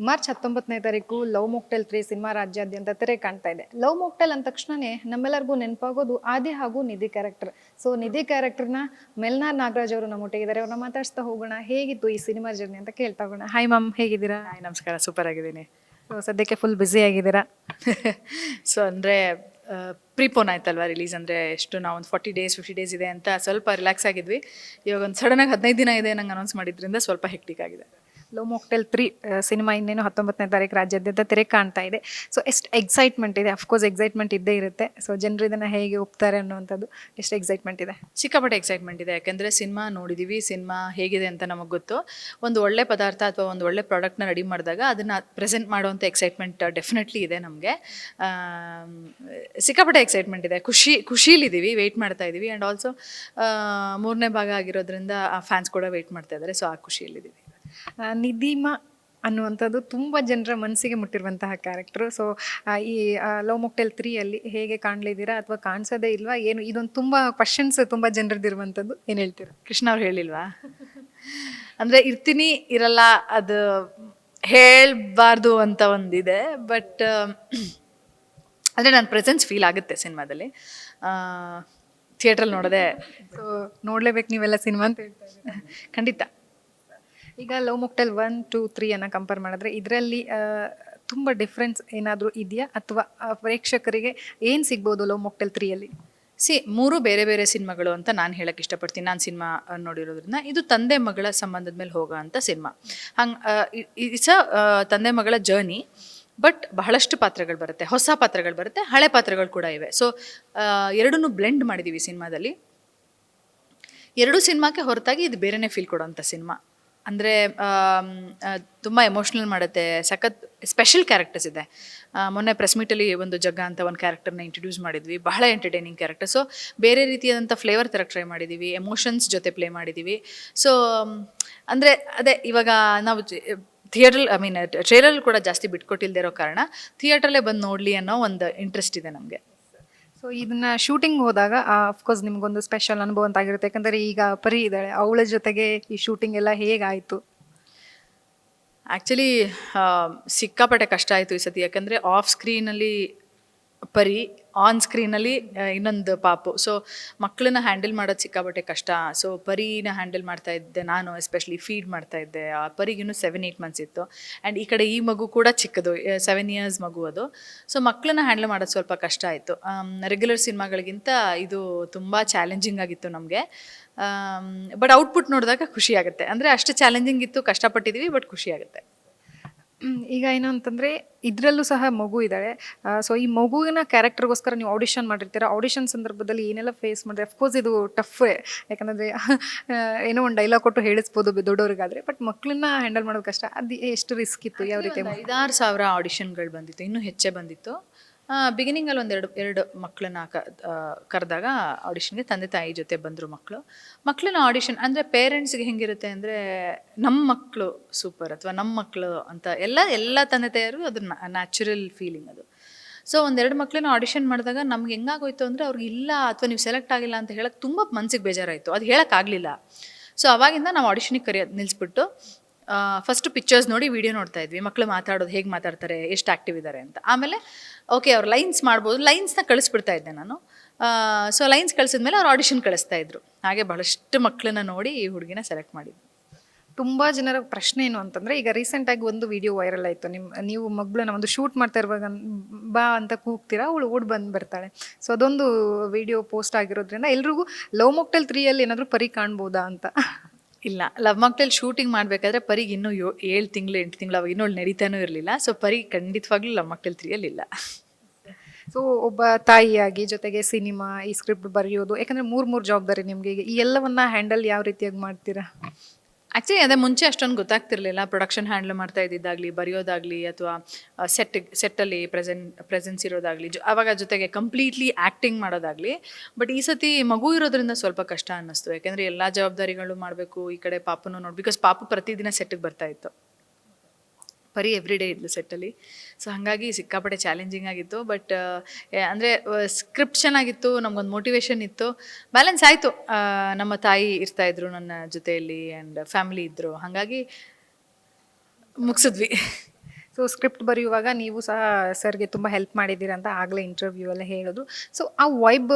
March 19ನೇ ತಾರೀಕು love mocktail 3 cinema ರಾಜ್ಯಾದ್ಯಂತ ತೆರೆ ಕಾಣ್ತಾ ಇದೆ. ಲವ್ ಮೊಕ್ಟೇಲ್ ಅಂದ ತಕ್ಷಣನೇ ನಮ್ಮೆಲ್ಲರಿಗೂ ನೆನಪಾಗೋದು ಆದಿ ಹಾಗೂ ನಿಧಿ ಕ್ಯಾರೆಕ್ಟರ್. ಸೊ ನಿಧಿ ಕ್ಯಾರೆಕ್ಟರ್ನ ಮೆಲ್ನಾರ್ ನಾಗರಾಜ್ ಅವರು ನಮ್ಮೊಟ್ಟಿಗಿದ್ದಾರೆ. ಅವ್ರನ್ನ ಮಾತಾಡ್ಸ್ತಾ ಹೋಗೋಣ. ಹೇಗಿತ್ತು ಈ ಸಿನಿಮಾ ಜರ್ನಿ ಅಂತ ಕೇಳ್ತಾ ಹೋಗೋಣ. ಹಾಯ್ ಮ್ಯಾಮ್, ಹೇಗಿದ್ದೀರಾ? ಹಾಯ್, ನಮಸ್ಕಾರ. ಸೂಪರ್ ಆಗಿದ್ದೀನಿ. ಸೊ ಸದ್ಯಕ್ಕೆ ಫುಲ್ ಬ್ಯುಸಿ ಆಗಿದ್ದೀರಾ? ಸೊ ಅಂದರೆ ಪ್ರೀಪೋನ್ ಆಯ್ತಲ್ವಾ ರಿಲೀಸ್, ಅಂದರೆ ಎಷ್ಟು ನಾವು ಒಂದು 40 days 50 days ಇದೆ ಅಂತ ಸ್ವಲ್ಪ ರಿಲ್ಯಾಕ್ಸ್ ಆಗಿದ್ವಿ. ಇವಾಗ ಒಂದು ಸಡನ್ನಾಗಿ 15 ದಿನ ಇದೆ ನಂಗೆ ಅನೌನ್ಸ್ ಮಾಡಿದ್ರಿಂದ ಸ್ವಲ್ಪ ಹೆಕ್ಟಿಕ್ ಆಗಿದೆ. ಲವ್ ಮೊಕ್ಟೇಲ್ 3 ಸಿನಿಮಾ ಇನ್ನೇನು 19ನೇ ತಾರೀಕು ರಾಜ್ಯಾದ್ಯಂತ ತೆರೆ ಕಾಣ್ತಾ ಇದೆ. ಸೊ ಎಷ್ಟು ಎಕ್ಸೈಟ್ಮೆಂಟ್ ಇದೆ? ಅಫ್ಕೋರ್ಸ್ ಎಕ್ಸೈಟ್ಮೆಂಟ್ ಇದ್ದೇ ಇರುತ್ತೆ. ಸೊ ಜನರು ಇದನ್ನು ಹೇಗೆ ಒಪ್ತಾರೆ ಅನ್ನೋವಂಥದ್ದು ಎಷ್ಟು ಎಕ್ಸೈಟ್ಮೆಂಟ್ ಇದೆ? ಸಿಕ್ಕಾಪಟ್ಟೆ ಎಕ್ಸೈಟ್ಮೆಂಟ್ ಇದೆ. ಯಾಕೆಂದರೆ ಸಿನಿಮಾ ನೋಡಿದ್ದೀವಿ, ಸಿನಿಮಾ ಹೇಗಿದೆ ಅಂತ ನಮಗೆ ಗೊತ್ತು. ಒಂದು ಒಳ್ಳೆ ಪದಾರ್ಥ ಅಥವಾ ಒಂದು ಒಳ್ಳೆ ಪ್ರಾಡಕ್ಟ್ನ ರೆಡಿ ಮಾಡಿದಾಗ ಅದನ್ನು ಪ್ರೆಸೆಂಟ್ ಮಾಡುವಂಥ ಎಕ್ಸೈಟ್ಮೆಂಟ್ ಡೆಫಿನೆಟ್ಲಿ ಇದೆ ನಮಗೆ. ಸಿಕ್ಕಾಪಟ್ಟೆ ಎಕ್ಸೈಟ್ಮೆಂಟ್ ಇದೆ. ಖುಷೀಲಿದ್ದೀವಿ, ವೆಯ್ಟ್ ಮಾಡ್ತಾ ಇದ್ದೀವಿ. ಆ್ಯಂಡ್ ಆಲ್ಸೋ 3ನೇ ಭಾಗ ಆಗಿರೋದ್ರಿಂದ ಫ್ಯಾನ್ಸ್ ಕೂಡ ವೆಯ್ಟ್ ಮಾಡ್ತಾ ಇದ್ದಾರೆ. ಸೊ ಆ ಖುಷಿಯಲ್ಲಿದ್ದೀವಿ. ನಿಧಿಮಾ ಅನ್ನುವಂಥದ್ದು ತುಂಬ ಜನರ ಮನಸ್ಸಿಗೆ ಮುಟ್ಟಿರುವಂತಹ ಕ್ಯಾರೆಕ್ಟ್ರು. ಸೊ ಈ ಲವ್ ಮೊಕ್ಟೇಲ್ 3 ಹೇಗೆ ಕಾಣಲಿದ್ದೀರಾ ಅಥವಾ ಕಾಣಿಸೋದೇ ಇಲ್ವಾ ಏನು? ಇದೊಂದು ತುಂಬ ಕ್ವಶನ್ಸ್ ತುಂಬ ಜನರದ್ದಿರುವಂಥದ್ದು. ಏನು ಹೇಳ್ತೀರಾ? ಕೃಷ್ಣ ಅವ್ರು ಹೇಳಿಲ್ವಾ, ಅಂದರೆ ಇರ್ತೀನಿ ಇರಲ್ಲ, ಅದು ಹೇಳಬಾರ್ದು ಅಂತ ಒಂದಿದೆ. ಬಟ್ ಅಂದರೆ ನನ್ನ ಪ್ರೆಸೆನ್ಸ್ ಫೀಲ್ ಆಗುತ್ತೆ ಸಿನಿಮಾದಲ್ಲಿ. ಥಿಯೇಟ್ರಲ್ಲಿ ನೋಡೋದೆ. ಸೊ ನೋಡಲೇಬೇಕು ನೀವೆಲ್ಲ ಸಿನಿಮಾ ಅಂತ ಹೇಳ್ತಾ ಇದ್ದೀರಾ? ಖಂಡಿತ. ಈಗ ಲವ್ ಮೊಕ್ಟೇಲ್ 1, 2, 3 ಅನ್ನು ಕಂಪೇರ್ ಮಾಡಿದ್ರೆ ಇದರಲ್ಲಿ ತುಂಬ ಡಿಫ್ರೆನ್ಸ್ ಏನಾದರೂ ಇದೆಯಾ ಅಥವಾ ಪ್ರೇಕ್ಷಕರಿಗೆ ಏನು ಸಿಗ್ಬೋದು ಲವ್ ಮೊಕ್ಟೇಲ್ 3? ಮೂರು ಬೇರೆ ಬೇರೆ ಸಿನಿಮಾಗಳು ಅಂತ ನಾನು ಹೇಳಕ್ಕೆ ಇಷ್ಟಪಡ್ತೀನಿ. ನಾನು ಸಿನಿಮಾ ನೋಡಿರೋದ್ರಿಂದ ಇದು ತಂದೆ ಮಗಳ ಸಂಬಂಧದ ಮೇಲೆ ಹೋಗೋ ಅಂಥ ಸಿನಿಮಾ. ಹಂಗೆ ಇಟ್ಸ್ ತಂದೆ ಮಗಳ ಜರ್ನಿ. ಬಟ್ ಬಹಳಷ್ಟು ಪಾತ್ರಗಳು ಬರುತ್ತೆ, ಹೊಸ ಪಾತ್ರಗಳು ಬರುತ್ತೆ, ಹಳೆ ಪಾತ್ರಗಳು ಕೂಡ ಇವೆ. ಸೊ ಎರಡನ್ನೂ ಬ್ಲೆಂಡ್ ಮಾಡಿದ್ದೀವಿ ಸಿನಿಮಾದಲ್ಲಿ. ಎರಡು ಸಿನಿಮಾಕ್ಕೆ ಹೊರತಾಗಿ ಇದು ಬೇರೆನೇ ಫೀಲ್ ಕೊಡೋಂಥ ಸಿನಿಮಾ. ಅಂದರೆ ತುಂಬ ಎಮೋಷ್ನಲ್ ಮಾಡುತ್ತೆ. ಸಖತ್ ಸ್ಪೆಷಲ್ ಕ್ಯಾರೆಕ್ಟರ್ಸ್ ಇದೆ. ಮೊನ್ನೆ ಪ್ರೆಸ್ ಮೀಟಲ್ಲಿ ಒಂದು ಜಗ್ಗ ಅಂತ ಒಂದು ಕ್ಯಾರೆಕ್ಟರ್ನ ಇಂಟ್ರೊಡ್ಯೂಸ್ ಮಾಡಿದ್ವಿ. ಬಹಳ ಎಂಟರ್ಟೈನಿಂಗ್ ಕ್ಯಾರೆಕ್ಟರ್. ಸೊ ಬೇರೆ ರೀತಿಯಾದಂಥ ಫ್ಲೇವರ್ ಥರ ಟ್ರೈ ಮಾಡಿದ್ದೀವಿ. ಎಮೋಷನ್ಸ್ ಜೊತೆ ಪ್ಲೇ ಮಾಡಿದ್ದೀವಿ. ಸೊ ಅಂದರೆ ಅದೇ ಇವಾಗ ನಾವು ಟ್ರೇಲರ್ ಕೂಡ ಜಾಸ್ತಿ ಬಿಟ್ಕೊಟ್ಟಿಲ್ದೇ ಇರೋ ಕಾರಣ ಥಿಯೇಟ್ರಲ್ಲೇ ಬಂದು ನೋಡಲಿ ಅನ್ನೋ ಒಂದು ಇಂಟ್ರೆಸ್ಟ್ ಇದೆ ನಮಗೆ. ಸೊ ಇದನ್ನ ಶೂಟಿಂಗ್ ಹೋದಾಗ ಅಫ್ಕೋರ್ಸ್ ನಿಮಗೊಂದು ಸ್ಪೆಷಲ್ ಅನುಭವ ಅಂತ ಆಗಿರುತ್ತೆ. ಯಾಕಂದರೆ ಈಗ ಪರಿ ಇದ್ದಾಳೆ, ಅವಳ ಜೊತೆಗೆ ಈ ಶೂಟಿಂಗ್ ಎಲ್ಲ ಹೇಗಾಯಿತು? ಆ್ಯಕ್ಚುಲಿ ಸಿಕ್ಕಾಪಟ್ಟೆ ಕಷ್ಟ ಆಯಿತು ಈ ಸತಿ. ಯಾಕಂದರೆ ಆಫ್ ಸ್ಕ್ರೀನಲ್ಲಿ ಪರಿ, ಆನ್ ಸ್ಕ್ರೀನಲ್ಲಿ ಇನ್ನೊಂದು ಪಾಪು. ಸೊ ಮಕ್ಕಳನ್ನ ಹ್ಯಾಂಡಲ್ ಮಾಡೋದು ಸಿಕ್ಕಾಪಟ್ಟೆ ಕಷ್ಟ. ಸೊ ಪರಿನ ಹ್ಯಾಂಡಲ್ ಮಾಡ್ತಾ ಇದ್ದೆ ನಾನು, ಎಸ್ಪೆಷಲಿ ಫೀಡ್ ಮಾಡ್ತಾ ಇದ್ದೆ. ಆ ಪರಿಗಿನ್ನೂ 7-8 months ಇತ್ತು. ಆ್ಯಂಡ್ ಈ ಕಡೆ ಈ ಮಗು ಕೂಡ ಚಿಕ್ಕದು, 7 years ಮಗು ಅದು. ಸೊ ಮಕ್ಕಳನ್ನ ಹ್ಯಾಂಡಲ್ ಮಾಡೋದು ಸ್ವಲ್ಪ ಕಷ್ಟ ಆಯಿತು. ರೆಗ್ಯುಲರ್ ಸಿನಿಮಾಗಳಿಗಿಂತ ಇದು ತುಂಬ ಚಾಲೆಂಜಿಂಗ್ ಆಗಿತ್ತು ನಮಗೆ. ಬಟ್ ಔಟ್ಪುಟ್ ನೋಡಿದಾಗ ಖುಷಿ ಆಗುತ್ತೆ. ಅಂದರೆ ಅಷ್ಟು ಚಾಲೆಂಜಿಂಗ್ ಇತ್ತು, ಕಷ್ಟಪಟ್ಟಿದ್ದೀವಿ, ಬಟ್ ಖುಷಿ ಆಗುತ್ತೆ. ಈಗ ಏನು ಅಂತಂದರೆ ಇದರಲ್ಲೂ ಸಹ ಮಗು ಇದ್ದಾಳೆ. ಸೊ ಈ ಮಗುವಿನ ಕ್ಯಾರೆಕ್ಟರ್ಗೋಸ್ಕರ ನೀವು ಆಡಿಷನ್ ಮಾಡಿರ್ತೀರ. ಆಡಿಷನ್ ಸಂದರ್ಭದಲ್ಲಿ ಏನೆಲ್ಲ ಫೇಸ್ ಮಾಡಿದ್ರೆ? ಅಫ್ಕೋರ್ಸ್ ಇದು ಟಫೇ, ಯಾಕಂದರೆ ಏನೋ ಒಂದು ಡೈಲಾಗ್ ಕೊಟ್ಟು ಹೇಳಿಸ್ಬೋದು ದೊಡ್ಡವ್ರಿಗಾದರೆ, ಬಟ್ ಮಕ್ಕಳನ್ನ ಹ್ಯಾಂಡಲ್ ಮಾಡೋದು ಕಷ್ಟ. ಅದು ಎಷ್ಟು ರಿಸ್ಕ್ ಇತ್ತು? ಯಾವ ರೀತಿ? 5,000-6,000 ಆಡಿಷನ್ಗಳು ಬಂದಿತ್ತು, ಇನ್ನೂ ಹೆಚ್ಚೇ ಬಂದಿತ್ತು. ಬಿಗಿನಿಂಗಲ್ಲಿ ಎರಡು ಮಕ್ಕಳನ್ನ ಕರೆದಾಗ ಆಡಿಷನ್ಗೆ ತಂದೆ ತಾಯಿ ಜೊತೆ ಬಂದರು ಮಕ್ಕಳನ್ನ ಆಡಿಷನ್. ಅಂದರೆ ಪೇರೆಂಟ್ಸ್ಗೆ ಹೆಂಗಿರುತ್ತೆ ಅಂದರೆ ನಮ್ಮ ಮಕ್ಕಳು ಸೂಪರ್ ಅಥವಾ ನಮ್ಮ ಮಕ್ಕಳು ಅಂತ ಎಲ್ಲ ತಂದೆ ತಾಯಿಯರು ಅದು ನ್ಯಾಚುರಲ್ ಫೀಲಿಂಗ್ ಅದು. ಸೊ 1-2 ಮಕ್ಕಳನ್ನ ಆಡಿಷನ್ ಮಾಡಿದಾಗ ನಮ್ಗೆ ಹೆಂಗಾಗೋಯ್ತು ಅಂದರೆ ಅವ್ರಿಗೆ ಇಲ್ಲ ಅಥವಾ ನೀವು ಸೆಲೆಕ್ಟ್ ಆಗಿಲ್ಲ ಅಂತ ಹೇಳಕ್ಕೆ ತುಂಬ ಮನಸ್ಸಿಗೆ ಬೇಜಾರಾಯಿತು. ಅದು ಹೇಳೋಕ್ಕಾಗಲಿಲ್ಲ. ಸೊ ಅವಾಗಿಂದ ನಾವು ಆಡಿಷನಿಗೆ ಕರೆಯೋದು ನಿಲ್ಲಿಸ್ಬಿಟ್ಟು ಫಸ್ಟು ಪಿಕ್ಚರ್ಸ್ ನೋಡಿ ವಿಡಿಯೋ ನೋಡ್ತಾ ಇದ್ವಿ. ಮಕ್ಕಳು ಮಾತಾಡೋದು ಹೇಗೆ ಮಾತಾಡ್ತಾರೆ, ಎಷ್ಟು ಆ್ಯಕ್ಟಿವ್ ಇದ್ದಾರೆ ಅಂತ. ಆಮೇಲೆ ಓಕೆ ಅವ್ರು ಲೈನ್ಸ್ ಮಾಡ್ಬೋದು, ಲೈನ್ಸ್ನ ಕಳಿಸ್ಬಿಡ್ತಾ ಇದ್ದೆ ನಾನು. ಸೊ ಲೈನ್ಸ್ ಕಳಿಸಿದ್ಮೇಲೆ ಅವ್ರು ಆಡಿಷನ್ ಕಳಿಸ್ತಾ ಇದ್ರು. ಹಾಗೆ ಬಹಳಷ್ಟು ಮಕ್ಕಳನ್ನ ನೋಡಿ ಈ ಹುಡುಗಿನ ಸೆಲೆಕ್ಟ್ ಮಾಡಿದ್ವಿ. ತುಂಬ ಜನರ ಪ್ರಶ್ನೆ ಏನು ಅಂತಂದರೆ, ಈಗ ರೀಸೆಂಟಾಗಿ ಒಂದು ವಿಡಿಯೋ ವೈರಲ್ ಆಯಿತು. ನೀವು ಮಗಳನ್ನ ಒಂದು ಶೂಟ್ ಮಾಡ್ತಾ ಇರುವಾಗ ಬಾ ಅಂತ ಕೂಗ್ತೀರಾ, ಅವಳು ಓಡ್ ಬರ್ತಾಳೆ. ಸೊ ಅದೊಂದು ವಿಡಿಯೋ ಪೋಸ್ಟ್ ಆಗಿರೋದ್ರಿಂದ ಎಲ್ರಿಗೂ ಲವ್ ಮೊಕ್ಟೇಲ್ 3 ಏನಾದರೂ ಪರಿ ಕಾಣ್ಬೋದಾ ಅಂತ. ಇಲ್ಲ, ಲವ್ ಮೊಕ್ಟೇಲ್ ಶೂಟಿಂಗ್ ಮಾಡಬೇಕಾದ್ರೆ ಪರಿಗೆ ಇನ್ನೂ 7 ತಿಂಗಳು 8 ತಿಂಗಳು ಅವಾಗ ಇನ್ನೂ ನಡೀತಾನೂ ಇರಲಿಲ್ಲ. ಸೊ ಪರಿ ಖಂಡಿತವಾಗ್ಲೂ ಲವ್ ಮೊಕ್ಟೇಲ್ 3 ಇಲ್ಲ. ಸೊ ಒಬ್ಬ ತಾಯಿಯಾಗಿ ಜೊತೆಗೆ ಸಿನಿಮಾ, ಈ ಸ್ಕ್ರಿಪ್ಟ್ ಬರೆಯೋದು, ಯಾಕಂದರೆ 3 ಜವಾಬ್ದಾರಿ ನಿಮಗೆ. ಈ ಎಲ್ಲವನ್ನ ಹ್ಯಾಂಡಲ್ ಯಾವ ರೀತಿಯಾಗಿ ಮಾಡ್ತೀರಾ? ಆ್ಯಕ್ಚುಲಿ ಅದೇ ಮುಂಚೆ ಅಷ್ಟೊಂದು ಗೊತ್ತಾಗ್ತಿರ್ಲಿಲ್ಲ. ಪ್ರೊಡಕ್ಷನ್ ಹ್ಯಾಂಡಲ್ ಮಾಡ್ತಾ ಇದ್ದಿದ್ದಾಗಲಿ, ಬರೆಯೋದಾಗಲಿ ಅಥವಾ ಸೆಟ್ಟಲ್ಲಿ ಪ್ರೆಸೆನ್ಸ್ ಇರೋದಾಗಲಿ, ಆವಾಗ ಜೊತೆಗೆ ಕಂಪ್ಲೀಟ್ಲಿ ಆ್ಯಕ್ಟಿಂಗ್ ಮಾಡೋದಾಗಲಿ. ಬಟ್ ಈ ಸತಿ ಮಗು ಇರೋದ್ರಿಂದ ಸ್ವಲ್ಪ ಕಷ್ಟ ಅನ್ನಿಸ್ತು. ಯಾಕೆಂದರೆ ಎಲ್ಲ ಜವಾಬ್ದಾರಿಗಳು ಮಾಡಬೇಕು, ಈ ಕಡೆ ಪಾಪನೂ ನೋಡಿ. ಬಿಕಾಸ್ ಪಾಪು ಪ್ರತಿದಿನ ಸೆಟ್ಟಿಗೆ ಬರ್ತಾಯಿತ್ತು. ಪರಿ ಎವ್ರಿ ಡೇ ಇದ್ಲು ಸೆಟ್ಟಲ್ಲಿ. ಸೊ ಹಾಗಾಗಿ ಸಿಕ್ಕಾಪಟ್ಟೆ ಚಾಲೆಂಜಿಂಗ್ ಆಗಿತ್ತು. ಬಟ್ ಅಂದರೆ ಸ್ಕ್ರಿಪ್ಟ್ ಚೆನ್ನಾಗಿತ್ತು, ನಮಗೊಂದು ಮೋಟಿವೇಶನ್ ಇತ್ತು, ಬ್ಯಾಲೆನ್ಸ್ ಆಯಿತು. ನಮ್ಮ ತಾಯಿ ಇರ್ತಾಯಿದ್ರು ನನ್ನ ಜೊತೆಯಲ್ಲಿ ಆ್ಯಂಡ್ ಫ್ಯಾಮಿಲಿ ಇದ್ದರು. ಹಾಗಾಗಿ ಮುಗಿಸಿದ್ವಿ. ಸೊ ಸ್ಕ್ರಿಪ್ಟ್ ಬರೆಯುವಾಗ ನೀವು ಸಹ ಸರ್ಗೆ ತುಂಬ ಹೆಲ್ಪ್ ಮಾಡಿದ್ದೀರಾ ಅಂತ ಆಗಲೇ ಇಂಟರ್ವ್ಯೂ ಎಲ್ಲ ಹೇಳಿದ್ರು. ಸೊ ಆ ವೈಬ್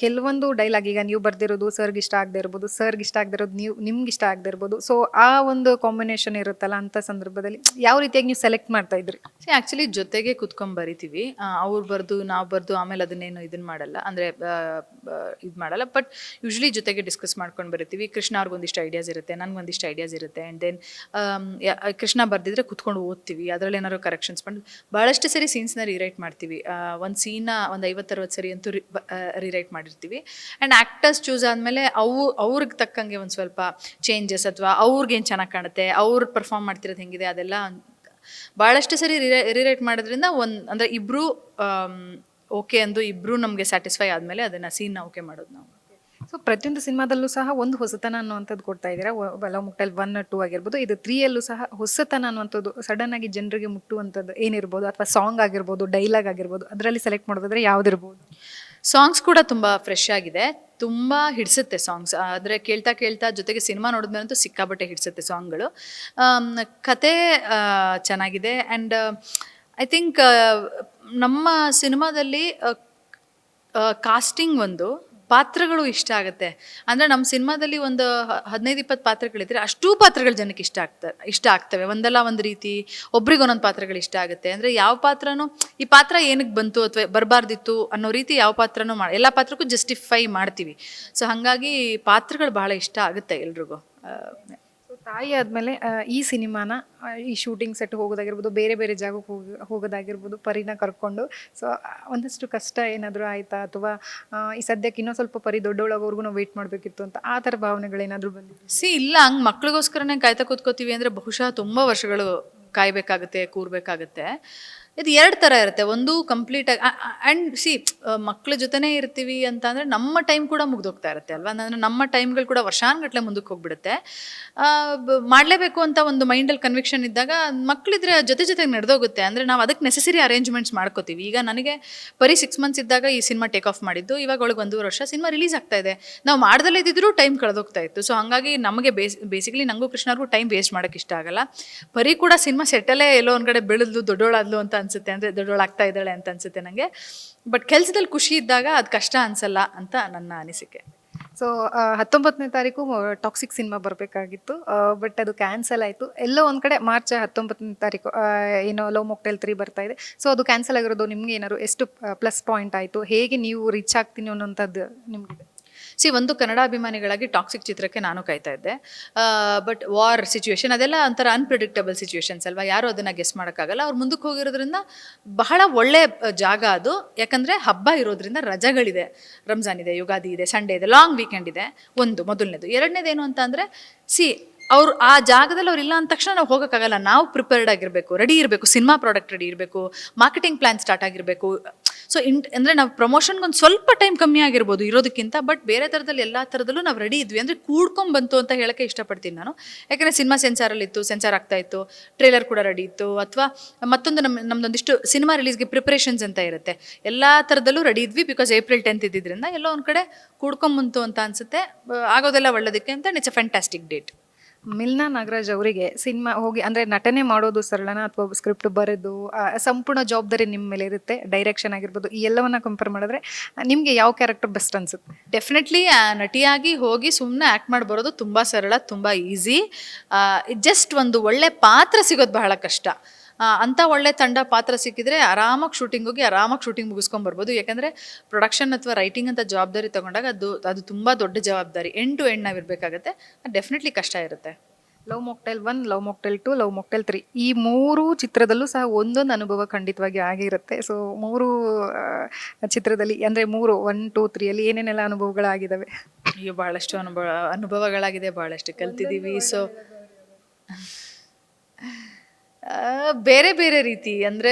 ಕೆಲವೊಂದು ಡೈಲಾಗ್ ಈಗ ನೀವು ಬರ್ದಿರೋದು ಸರ್ಗೆ ಇಷ್ಟ ಆಗದೆ ಇರ್ಬೋದು, ಸರ್ಗೆ ಇಷ್ಟ ಆಗದೆ ಇರೋದು ನಿಮ್ಗೆ ಇಷ್ಟ ಆಗದೆ ಇರ್ಬೋದು. ಸೊ ಆ ಒಂದು ಕಾಂಬಿನೇಷನ್ ಇರುತ್ತಲ್ಲ ಅಂಥ ಸಂದರ್ಭದಲ್ಲಿ ಯಾವ ರೀತಿಯಾಗಿ ನೀವು ಸೆಲೆಕ್ಟ್ ಮಾಡ್ತಾ ಇದ್ರಿ? ಆ್ಯಕ್ಚುಲಿ ಜೊತೆಗೆ ಕುತ್ಕೊಂಡ್ ಬರಿತೀವಿ, ಅವ್ರು ಬರ್ದು ನಾವು ಬರ್ದು ಆಮೇಲೆ ಅದನ್ನೇನು ಇದನ್ನ ಮಾಡಲ್ಲ, ಅಂದರೆ ಇದು ಮಾಡಲ್ಲ. ಬಟ್ ಯೂಶ್ವಲಿ ಜೊತೆಗೆ ಡಿಸ್ಕಸ್ ಮಾಡ್ಕೊಂಡು ಬರಿತೀವಿ. ಕೃಷ್ಣ ಅವ್ರಿಗೊಂದಿಷ್ಟು ಐಡಿಯಾಸ್ ಇರುತ್ತೆ, ನನಗೊಂದಿಷ್ಟು ಐಡಿಯಾಸ್ ಇರುತ್ತೆ. ಆ್ಯಂಡ್ ದೆನ್ ಕೃಷ್ಣ ಬರ್ದಿದ್ರೆ ಕುತ್ಕೊಂಡು ಓದ್ತೀವಿ, ಅದರಲ್ಲಿ ಏನಾದ್ರು ಕರೆಕ್ಷನ್ಸ್ ಮಾಡಿ ಭಾಳಷ್ಟು ಸರಿ ಸೀನ್ಸ್ನ ರಿರೈಟ್ ಮಾಡ್ತೀವಿ. ಒಂದು ಸೀನ ಒಂದು 50-60 ಸರಿ ಅಂತೂ ರಿರೈಟ್ ಮಾಡಿರ್ತೀವಿ. ಆ್ಯಂಡ್ ಆ್ಯಕ್ಟರ್ಸ್ ಚೂಸ್ ಆದಮೇಲೆ ಅವ್ರಿಗೆ ತಕ್ಕಂಗೆ ಒಂದು ಸ್ವಲ್ಪ ಚೇಂಜಸ್ ಅಥವಾ ಅವ್ರಿಗೇನು ಚೆನ್ನಾಗಿ ಕಾಣುತ್ತೆ, ಅವ್ರು ಪರ್ಫಾರ್ಮ್ ಮಾಡ್ತಿರೋದು ಹೆಂಗಿದೆ ಅದೆಲ್ಲ ಭಾಳಷ್ಟು ಸರಿ ರಿರೈಟ್ ಮಾಡೋದ್ರಿಂದ ಅಂದರೆ ಇಬ್ಬರು ಓಕೆ ಅಂದು ಇಬ್ಬರು ನಮಗೆ ಸ್ಯಾಟಿಸ್ಫೈ ಆದಮೇಲೆ ಅದನ್ನು ಸೀನ್ನ ಓಕೆ ಮಾಡೋದು ನಾವು. ಸೊ ಪ್ರತಿಯೊಂದು ಸಿನಿಮಾದಲ್ಲೂ ಸಹ ಒಂದು ಹೊಸತನ ಅನ್ನುವಂಥದ್ದು ಕೊಡ್ತಾ ಇದ್ದೀರಾ. ಲವ್ ಮೊಕ್ಟೈಲ್ 1, 2 ಆಗಿರ್ಬೋದು, ಇದು 3ಯಲ್ಲೂ ಸಹ ಹೊಸತನ ಅನ್ನುವಂಥದ್ದು ಸಡನ್ ಆಗಿ ಜನರಿಗೆ ಮುಟ್ಟುವಂಥದ್ದು ಏನಿರ್ಬೋದು, ಅಥವಾ ಸಾಂಗ್ ಆಗಿರ್ಬೋದು, ಡೈಲಾಗ್ ಆಗಿರ್ಬೋದು, ಅದರಲ್ಲಿ ಸೆಲೆಕ್ಟ್ ಮಾಡೋದಾದ್ರೆ ಯಾವುದಿರ್ಬೋದು? ಸಾಂಗ್ಸ್ ಕೂಡ ತುಂಬ ಫ್ರೆಶ್ ಆಗಿದೆ, ತುಂಬ ಹಿಡಿಸುತ್ತೆ ಸಾಂಗ್ಸ್. ಆದರೆ ಕೇಳ್ತಾ ಕೇಳ್ತಾ ಜೊತೆಗೆ ಸಿನಿಮಾ ನೋಡಿದ್ಮೇಲಂತೂ ಸಿಕ್ಕಾಬಟ್ಟೆ ಹಿಡಿಸುತ್ತೆ ಸಾಂಗ್ಗಳು. ಕತೆ ಚೆನ್ನಾಗಿದೆ. ಆ್ಯಂಡ್ ಐ ಥಿಂಕ್ ನಮ್ಮ ಸಿನಿಮಾದಲ್ಲಿ ಕಾಸ್ಟಿಂಗ್ ಒಂದು ಪಾತ್ರಗಳು ಇಷ್ಟ ಆಗುತ್ತೆ. ಅಂದರೆ ನಮ್ಮ ಸಿನಿಮಾದಲ್ಲಿ ಒಂದು 15-20 ಪಾತ್ರಗಳಿದ್ರೆ ಅಷ್ಟೂ ಪಾತ್ರಗಳು ಜನಕ್ಕೆ ಇಷ್ಟ ಆಗ್ತವೆ. ಒಂದಲ್ಲ ಒಂದು ರೀತಿ ಒಬ್ರಿಗೊಂದೊಂದು ಪಾತ್ರಗಳು ಇಷ್ಟ ಆಗುತ್ತೆ. ಅಂದರೆ ಯಾವ ಪಾತ್ರನೂ ಈ ಪಾತ್ರ ಏನಕ್ಕೆ ಬಂತು ಅಥವಾ ಬರಬಾರ್ದಿತ್ತು ಅನ್ನೋ ರೀತಿ ಯಾವ ಪಾತ್ರನೂ ಎಲ್ಲ ಪಾತ್ರಕ್ಕೂ ಜಸ್ಟಿಫೈ ಮಾಡ್ತೀವಿ. ಸೊ ಹಾಗಾಗಿ ಪಾತ್ರಗಳು ಬಹಳ ಇಷ್ಟ ಆಗುತ್ತೆ ಎಲ್ರಿಗೂ. ತಾಯಿ ಆದಮೇಲೆ ಈ ಸಿನಿಮಾನ ಈ ಶೂಟಿಂಗ್ ಸೆಟ್ ಹೋಗೋದಾಗಿರ್ಬೋದು, ಬೇರೆ ಬೇರೆ ಜಾಗಕ್ಕೆ ಹೋಗೋದಾಗಿರ್ಬೋದು, ಪರಿನ ಕರ್ಕೊಂಡು ಸೊ ಒಂದಷ್ಟು ಕಷ್ಟ ಏನಾದರೂ ಆಯಿತಾ, ಅಥವಾ ಈ ಸದ್ಯಕ್ಕೆ ಇನ್ನೂ ಸ್ವಲ್ಪ ಪರಿ ದೊಡ್ಡೊಳಗೋರ್ಗು ನಾವು ವೆಯ್ಟ್ ಮಾಡಬೇಕಿತ್ತು ಅಂತ ಆ ಥರ ಭಾವನೆಗಳೇನಾದರೂ ಬಂದಿದೆ? ಇಲ್ಲ, ಹಂಗೆ ಮಕ್ಳಿಗೋಸ್ಕರನೇ ಕಾಯ್ತಾ ಕೂತ್ಕೋತೀವಿ ಅಂದರೆ ಬಹುಶಃ ತುಂಬ ವರ್ಷಗಳು ಕಾಯಬೇಕಾಗುತ್ತೆ, ಕೂರಬೇಕಾಗುತ್ತೆ. ಇದು 2 ಥರ ಇರುತ್ತೆ. ಒಂದು ಕಂಪ್ಲೀಟಾಗಿ ಆ್ಯಂಡ್ ಮಕ್ಳ ಜೊತೆನೇ ಇರ್ತೀವಿ ಅಂತ ಅಂದರೆ ನಮ್ಮ ಟೈಮ್ ಕೂಡ ಮುಗ್ದೋಗ್ತಾ ಇರುತ್ತೆ ಅಲ್ವಾ. ಅಂದರೆ ನಮ್ಮ ಟೈಮ್ಗಳು ಕೂಡ ವರ್ಷಾನುಗಟ್ಲೆ ಮುಂದಕ್ಕೆ ಹೋಗ್ಬಿಡುತ್ತೆ. ಮಾಡಲೇಬೇಕು ಅಂತ ಒಂದು ಮೈಂಡಲ್ಲಿ ಕನ್ವಿಕ್ಷನ್ ಇದ್ದಾಗ ಮಕ್ಕಳಿದ್ರೆ ಜೊತೆಗೆ ನಡೆದೋಗುತ್ತೆ. ಅಂದರೆ ನಾವು ಅದಕ್ಕೆ ನೆಸೆಸರಿ ಅರೇಂಜ್ಮೆಂಟ್ಸ್ ಮಾಡ್ಕೋತೀವಿ. ಈಗ ನನಗೆ ಬರೀ 6 ಮಂತ್ಸ್ ಇದ್ದಾಗ ಈ ಸಿನಿಮಾ ಟೇಕ್ ಆಫ್ ಮಾಡಿದ್ದು, ಇವಾಗ ಒಳಗೆ 1.5 ವರ್ಷ ಸಿನಿಮಾ ರಿಲೀಸ್ ಆಗ್ತಾ ಇದೆ. ನಾವು ಮಾಡ್ದಲ್ಲೇ ಇದ್ದಿದ್ರು ಟೈಮ್ ಕಳೆದೋಗ್ತಾ ಇತ್ತು. ಸೊ ಹಾಗಾಗಿ ನಮಗೆ ಬೇಸಿಕಲಿ ನನಗೂ ಕೃಷ್ಣವ್ರಿಗೂ ಟೈಮ್ ವೇಸ್ಟ್ ಮಾಡೋಕ್ಕೆ ಇಷ್ಟ ಆಗಲ್ಲ. ಬರೀ ಕೂಡ ಸಿನಿಮಾ ಸೆಟ್ಟಲ್ಲೇ ಎಲ್ಲೋ ಒಂದು ಕಡೆ ಬೆಳೆದ್ಲು ದೊಡ್ಡೋಳಾದ್ಲು ಅಂತ ಅನ್ಸುತ್ತೆ, ಅಂದರೆ ದೊಡ್ಡೋಳಾಗ್ತಾ ಇದ್ದಾಳೆ ಅಂತ ಅನ್ಸುತ್ತೆ ನನಗೆ. ಬಟ್ ಕೆಲಸದಲ್ಲಿ ಖುಷಿ ಇದ್ದಾಗ ಅದು ಕಷ್ಟ ಅನ್ಸಲ್ಲ ಅಂತ ನನ್ನ ಅನಿಸಿಕೆ. ಸೊ 19ನೇ ತಾರೀಕು ಟಾಕ್ಸಿಕ್ ಸಿನಿಮಾ ಬರಬೇಕಾಗಿತ್ತು, ಬಟ್ ಅದು ಕ್ಯಾನ್ಸಲ್ ಆಯಿತು. ಎಲ್ಲೋ ಒಂದು ಕಡೆ ಮಾರ್ಚ್ 19ನೇ ತಾರೀಕು ಏನೋ ಲವ್ ಮೊಕ್ಟೈಲ್ 3 ಬರ್ತಾ ಇದೆ. ಸೊ ಅದು ಕ್ಯಾನ್ಸಲ್ ಆಗಿರೋದು ನಿಮ್ಗೆ ಏನಾದ್ರು ಎಷ್ಟು ಪ್ಲಸ್ ಪಾಯಿಂಟ್ ಆಯಿತು? ಹೇಗೆ ನೀವು ರೀಚ್ ಆಗ್ತೀನಿ ಅನ್ನೋಂಥದ್ದು ನಿಮಗೆ? ಒಂದು ಕನ್ನಡ ಅಭಿಮಾನಿಗಳಾಗಿ ಟಾಕ್ಸಿಕ್ ಚಿತ್ರಕ್ಕೆ ನಾನು ಕಾಯ್ತಾ ಇದ್ದೆ. ಬಟ್ ವಾರ್ ಸಿಚುವೇಶನ್ ಅದೆಲ್ಲ ಒಂಥರ ಅನ್ಪ್ರಿಡಿಕ್ಟಬಲ್ ಸಿಚುವೇಶನ್ಸ್ ಅಲ್ವಾ, ಯಾರು ಅದನ್ನು ಗೆಸ್ ಮಾಡೋಕ್ಕಾಗಲ್ಲ. ಅವ್ರು ಮುಂದಕ್ಕೆ ಹೋಗಿರೋದ್ರಿಂದ ಬಹಳ ಒಳ್ಳೆ ಜಾಗ ಅದು. ಯಾಕಂದರೆ ಹಬ್ಬ ಇರೋದ್ರಿಂದ ರಜೆಗಳಿದೆ, ರಂಜಾನ್ ಇದೆ, ಯುಗಾದಿ ಇದೆ, ಸಂಡೇ ಇದೆ, ಲಾಂಗ್ ವೀಕೆಂಡ್ ಇದೆ. ಮೊದಲನೇದು. ಎರಡನೇದೇನು ಅಂತ ಅಂದರೆ ಅವ್ರು ಆ ಜಾಗದಲ್ಲಿ ಅವ್ರು ಇಲ್ಲ ಅಂದ ತಕ್ಷಣ ನಾವು ಹೋಗೋಕ್ಕಾಗಲ್ಲ. ನಾವು ಪ್ರಿಪೇರ್ಡ್ ಆಗಿರಬೇಕು, ರೆಡಿ ಇರಬೇಕು, ಸಿನಿಮಾ ಪ್ರಾಡಕ್ಟ್ ರೆಡಿ ಇರಬೇಕು, ಮಾರ್ಕೆಟಿಂಗ್ ಪ್ಲ್ಯಾನ್ ಸ್ಟಾರ್ಟ್ ಆಗಿರಬೇಕು. ಸೊ ಅಂದರೆ ನಾವು ಪ್ರಮೋಷನ್ಗೊಂದು ಸ್ವಲ್ಪ ಟೈಮ್ ಕಮ್ಮಿ ಆಗಿರ್ಬೋದು ಇರೋದಕ್ಕಿಂತ, ಬಟ್ ಬೇರೆ ಥರದಲ್ಲಿ ಎಲ್ಲ ಥರದಲ್ಲೂ ನಾವು ರೆಡಿ ಇದ್ವಿ. ಅಂದರೆ ಕೂಡ್ಕೊಂಡ್ಬಂತು ಅಂತ ಹೇಳೋಕ್ಕೆ ಇಷ್ಟಪಡ್ತೀನಿ ನಾನು. ಯಾಕಂದರೆ ಸಿನಿಮಾ ಸೆನ್ಸಾರಲ್ಲಿತ್ತು, ಸೆನ್ಸಾರ್ ಆಗ್ತಾ ಇತ್ತು, ಟ್ರೇಲರ್ ಕೂಡ ರೆಡಿ ಇತ್ತು, ಅಥವಾ ಮತ್ತೊಂದು ನಮ್ಮದೊಂದಿಷ್ಟು ಸಿನಿಮಾ ರಿಲೀಸ್ಗೆ ಪ್ರಿಪ್ರೇಷನ್ಸ್ ಅಂತ ಇರುತ್ತೆ, ಎಲ್ಲ ಥರದಲ್ಲೂ ರೆಡಿ ಇದ್ವಿ. ಬಿಕಾಸ್ April 10th ಇದ್ದಿದ್ದರಿಂದ ಎಲ್ಲೋ ಒಂದು ಕಡೆ ಕೂಡ್ಕೊಂಬಂತು ಅಂತ ಅನಿಸುತ್ತೆ. ಆಗೋದೆಲ್ಲ ಒಳ್ಳೇದಕ್ಕೆ ಅಂತ it's a fantastic date. Milana Nagaraj ಅವರಿಗೆ ಸಿನಿಮಾ ಹೋಗಿ ಅಂದರೆ ನಟನೆ ಮಾಡೋದು ಸರಳನ, ಅಥವಾ ಸ್ಕ್ರಿಪ್ಟ್ ಬರೆದು ಸಂಪೂರ್ಣ ಜವಾಬ್ದಾರಿ ನಿಮ್ಮ ಮೇಲೆ ಇರುತ್ತೆ, ಡೈರೆಕ್ಷನ್ ಆಗಿರ್ಬೋದು, ಈ ಎಲ್ಲವನ್ನ ಕಂಪೇರ್ ಮಾಡಿದ್ರೆ ನಿಮಗೆ ಯಾವ ಕ್ಯಾರೆಕ್ಟರ್ ಬೆಸ್ಟ್ ಅನ್ಸುತ್ತೆ? ಡೆಫಿನೆಟ್ಲಿ ನಟಿಯಾಗಿ ಹೋಗಿ ಸುಮ್ಮನೆ ಆ್ಯಕ್ಟ್ ಮಾಡಿ ಬರೋದು ತುಂಬ ಸರಳ, ತುಂಬ ಈಸಿ. ಜಸ್ಟ್ ಒಂದು ಒಳ್ಳೆ ಪಾತ್ರ ಸಿಗೋದು ಬಹಳ ಕಷ್ಟ. ಅಂಥ ಒಳ್ಳೆ ತಂಡ ಪಾತ್ರ ಸಿಕ್ಕಿದ್ರೆ ಆರಾಮಾಗಿ ಶೂಟಿಂಗ್ ಮುಗಿಸ್ಕೊಂಬರ್ಬೋದು. ಯಾಕಂದರೆ ಪ್ರೊಡಕ್ಷನ್ ಅಥವಾ ರೈಟಿಂಗ್ ಅಂತ ಜವಾಬ್ದಾರಿ ತೊಗೊಂಡಾಗ ಅದು ತುಂಬ ದೊಡ್ಡ ಜವಾಬ್ದಾರಿ. ಎಂಡ್ ಟು ಎಂಡ್ ನಾವಿರಬೇಕಾಗತ್ತೆ. ಡೆಫಿನೆಟ್ಲಿ ಕಷ್ಟ ಇರುತ್ತೆ. Love mocktail 1, love mocktail 2, love mocktail 3 ಈ 3 ಚಿತ್ರದಲ್ಲೂ ಸಹ ಒಂದೊಂದು ಅನುಭವ ಖಂಡಿತವಾಗಿ ಆಗಿರುತ್ತೆ. ಸೊ 3 ಚಿತ್ರದಲ್ಲಿ ಅಂದರೆ 3 1, 2, 3 ಏನೇನೆಲ್ಲ ಅನುಭವಗಳಾಗಿದ್ದಾವೆ? ಅಯ್ಯೋ, ಭಾಳಷ್ಟು ಅನುಭವಗಳಾಗಿದೆ, ಭಾಳಷ್ಟು ಕಲ್ತಿದ್ದೀವಿ. ಸೊ ಬೇರೆ ಬೇರೆ ರೀತಿ ಅಂದರೆ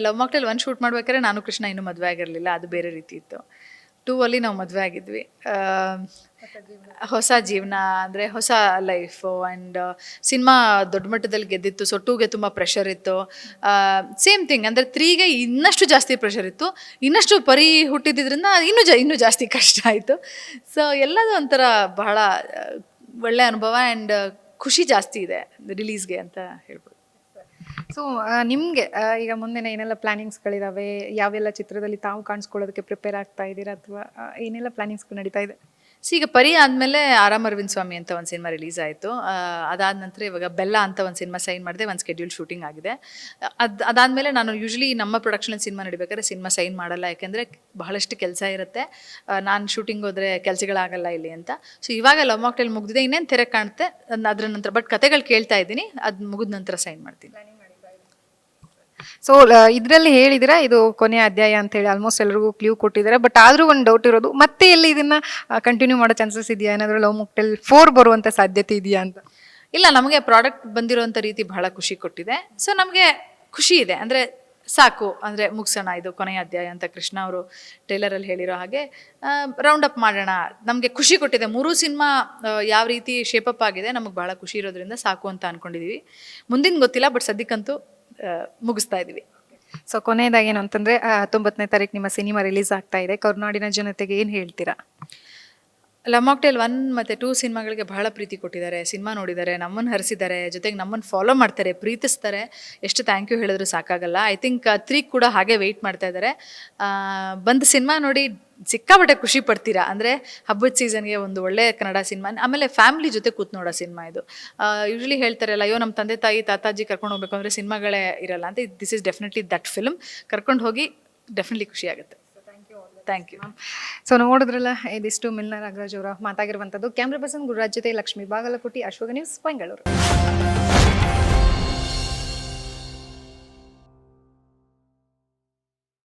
ಲವ್ ಮೊಕ್ಟೈಲ್ 1 ಶೂಟ್ ಮಾಡ್ಬೇಕಾದ್ರೆ ನಾನು ಕೃಷ್ಣ ಇನ್ನೂ ಮದುವೆ ಆಗಿರಲಿಲ್ಲ, ಅದು ಬೇರೆ ರೀತಿ ಇತ್ತು. 2 ನಾವು ಮದುವೆ ಆಗಿದ್ವಿ. ಹೊಸ ಜೀವನ ಅಂದರೆ ಹೊಸ ಲೈಫು. ಆ್ಯಂಡ್ ಸಿನಿಮಾ ದೊಡ್ಡ ಮಟ್ಟದಲ್ಲಿ ಗೆದ್ದಿತ್ತು. ಸೊ 2ಗೆ ತುಂಬ ಪ್ರೆಷರ್ ಇತ್ತು. ಸೇಮ್ ಥಿಂಗ್ ಅಂದರೆ 3ಗೆ ಇನ್ನಷ್ಟು ಜಾಸ್ತಿ ಪ್ರೆಷರ್ ಇತ್ತು. ಇನ್ನಷ್ಟು ಪರಿ ಹುಟ್ಟಿದ್ರಿಂದ ಇನ್ನೂ ಜಾಸ್ತಿ ಕಷ್ಟ ಆಯಿತು. ಸೊ ಎಲ್ಲದೂ ಒಂಥರ ಬಹಳ ಒಳ್ಳೆ ಅನುಭವ. ಆ್ಯಂಡ್ ಖುಷಿ ಜಾಸ್ತಿ ಇದೆ ರಿಲೀಸ್ಗೆ ಅಂತ ಹೇಳ್ಬೋದು. ಸೊ ನಿಮಗೆ ಈಗ ಮುಂದಿನ ಏನೆಲ್ಲ ಪ್ಲಾನಿಂಗ್ಸ್ಗಳಿದಾವೆ, ಯಾವೆಲ್ಲ ಚಿತ್ರದಲ್ಲಿ ತಾವು ಕಾಣಿಸ್ಕೊಳ್ಳೋದಕ್ಕೆ ಪ್ರಿಪೇರ್ ಆಗ್ತಾ ಇದ್ದೀರಾ, ಅಥವಾ ಏನೆಲ್ಲ ಪ್ಲಾನಿಂಗ್ಸ್ಗಳು ನಡೀತಾ ಇದೆ? ಈಗ ಪರಿ ಆದಮೇಲೆ ಆರಾಮ್ ಅರವಿಂದ್ ಸ್ವಾಮಿ ಅಂತ ಒಂದು ಸಿನಿಮಾ ರಿಲೀಸ್ ಆಯಿತು. ಅದಾದ ನಂತರ ಇವಾಗ ಬೆಲ್ಲ ಅಂತ ಒಂದು ಸಿನಿಮಾ ಸೈನ್ ಮಾಡಿದೆ, ಒಂದು ಸ್ಕೆಡ್ಯೂಲ್ ಶೂಟಿಂಗ್ ಆಗಿದೆ. ಅದಾದಮೇಲೆ ನಾನು ಯೂಶ್ವಲಿ ನಮ್ಮ ಪ್ರೊಡಕ್ಷನಲ್ಲಿ ಸಿನಿಮಾ ನಡಿಬೇಕಾದ್ರೆ ಸಿನಿಮಾ ಸೈನ್ ಮಾಡಲ್ಲ, ಯಾಕೆಂದರೆ ಬಹಳಷ್ಟು ಕೆಲಸ ಇರುತ್ತೆ. ನಾನು ಶೂಟಿಂಗ್ ಹೋದರೆ ಕೆಲಸಗಳಾಗಲ್ಲ ಇಲ್ಲಿ ಅಂತ. ಸೊ ಇವಾಗ ಲವ್ ಮಾಕ್ಟೇಲ್ ಮುಗಿದಿದೆ, ಇನ್ನೇನು ತೆರೆ ಕಾಣುತ್ತೆ ಅದ್ರ ನಂತರ. ಬಟ್ ಕತೆಗಳು ಕೇಳ್ತಾ ಇದ್ದೀನಿ, ಅದು ಮುಗಿದ ನಂತರ ಸೈನ್ ಮಾಡ್ತೀನಿ. ಸೊ ಇದರಲ್ಲಿ ಹೇಳಿದಿರಾ ಇದು ಕೊನೆಯ ಅಧ್ಯಾಯ ಅಂತ ಹೇಳಿ, ಆಲ್ಮೋಸ್ಟ್ ಎಲ್ರಿಗೂ ಕ್ಲೂ ಕೊಟ್ಟಿದ್ದಾರೆ. ಬಟ್ ಆದರೂ ಒಂದು ಡೌಟ್ ಇರೋದು, ಮತ್ತೆ ಎಲ್ಲಿ ಇದನ್ನ ಕಂಟಿನ್ಯೂ ಮಾಡೋ ಚಾನ್ಸಸ್ ಇದೆಯಾ? ಏನಾದರೂ ಲವ್ ಮಾಕ್ಟೇಲ್ 4 ಬರುವಂಥ ಸಾಧ್ಯತೆ ಇದೆಯಾ ಅಂತ? ಇಲ್ಲ, ನಮಗೆ ಪ್ರಾಡಕ್ಟ್ ಬಂದಿರೋಂಥ ರೀತಿ ಬಹಳ ಖುಷಿ ಕೊಟ್ಟಿದೆ. ಸೊ ನಮಗೆ ಖುಷಿ ಇದೆ, ಅಂದರೆ ಸಾಕು, ಅಂದರೆ ಮುಗಿಸೋಣ ಇದು ಕೊನೆಯ ಅಧ್ಯಾಯ ಅಂತ ಕೃಷ್ಣ ಅವರು ಟ್ರೇಲರಲ್ಲಿ ಹೇಳಿರೋ ಹಾಗೆ ರೌಂಡ್ ಅಪ್ ಮಾಡೋಣ. ನಮಗೆ ಖುಷಿ ಕೊಟ್ಟಿದೆ, 3 ಸಿನಿಮಾ ಯಾವ ರೀತಿ ಶೇಪಪ್ ಆಗಿದೆ, ನಮಗೆ ಬಹಳ ಖುಷಿ ಇರೋದ್ರಿಂದ ಸಾಕು ಅಂತ ಅಂದ್ಕೊಂಡಿದ್ದೀವಿ. ಮುಂದಿನ ಗೊತ್ತಿಲ್ಲ, ಬಟ್ ಸದ್ಯಕ್ಕಂತೂ ಮುಗಿಸ್ತಾ ಇದ್ದೀವಿ. ಸೊ ಕೊನೆಯದಾಗಿ ಏನು ಅಂತಂದರೆ 19ನೇ ತಾರೀಕು ನಿಮ್ಮ ಸಿನಿಮಾ ರಿಲೀಸ್ ಆಗ್ತಾ ಇದೆ. ಕರುನಾಡಿನ ಜನತೆಗೆ ಏನು ಹೇಳ್ತೀರಾ? ಲವ್ ಮಾಕ್ಟೇಲ್ 1 ಮತ್ತು 2 ಸಿನಿಮಾಗಳಿಗೆ ಬಹಳ ಪ್ರೀತಿ ಕೊಟ್ಟಿದ್ದಾರೆ, ಸಿನಿಮಾ ನೋಡಿದ್ದಾರೆ, ನಮ್ಮನ್ನು ಹರಿಸಿದ್ದಾರೆ, ಜೊತೆಗೆ ನಮ್ಮನ್ನು ಫಾಲೋ ಮಾಡ್ತಾರೆ, ಪ್ರೀತಿಸ್ತಾರೆ. ಎಷ್ಟು ಥ್ಯಾಂಕ್ ಯು ಹೇಳಿದ್ರು ಸಾಕಾಗಲ್ಲ. ಐ ಥಿಂಕ್ 3 ಕೂಡ ಹಾಗೆ ವೆಯ್ಟ್ ಮಾಡ್ತಾ ಇದ್ದಾರೆ. ಬಂದು ಸಿನಿಮಾ ನೋಡಿ ಸಿಕ್ಕಾಪಟ್ಟೆ ಖುಷಿ ಪಡ್ತೀರಾ. ಅಂದರೆ ಹಬ್ಬದ ಸೀಸನ್ಗೆ ಒಂದು ಒಳ್ಳೆಯ ಕನ್ನಡ ಸಿನಿಮಾ, ಆಮೇಲೆ ಫ್ಯಾಮಿಲಿ ಜೊತೆ ಕೂತ್ ನೋಡೋ ಸಿನಿಮಾ ಇದು. ಯೂಶ್ವಲಿ ಹೇಳ್ತಾರಲ್ಲ, ಅಯ್ಯೋ ನಮ್ಮ ತಂದೆ ತಾಯಿ ತಾತಾಜಿ ಕರ್ಕೊಂಡು ಹೋಗ್ಬೇಕು ಅಂದರೆ ಸಿನಿಮಾಗಳೇ ಇರಲ್ಲ ಅಂತ. This is definitely that film. ಕರ್ಕೊಂಡು ಹೋಗಿ ಡೆಫಿನೆಟ್ಲಿ ಖುಷಿ ಆಗುತ್ತೆ. Thank you. ಸೊ ನೋಡಿದ್ರಲ್ಲ, ಇದಿಷ್ಟು ಮಿಲ್ನಾ ನಾಗರಾಜ್ ಅವರ ಮಾತಾಗಿರುವಂಥದ್ದು. ಕ್ಯಾಮ್ರಾ ಪರ್ಸನ್ ಗುರುರಾಜ್ ಜೊತೆ ಲಕ್ಷ್ಮೀ ಬಾಗಲಕೋಟಿ, ಅಶ್ವಗ ನ್ಯೂಸ್, ಬೆಂಗಳೂರು.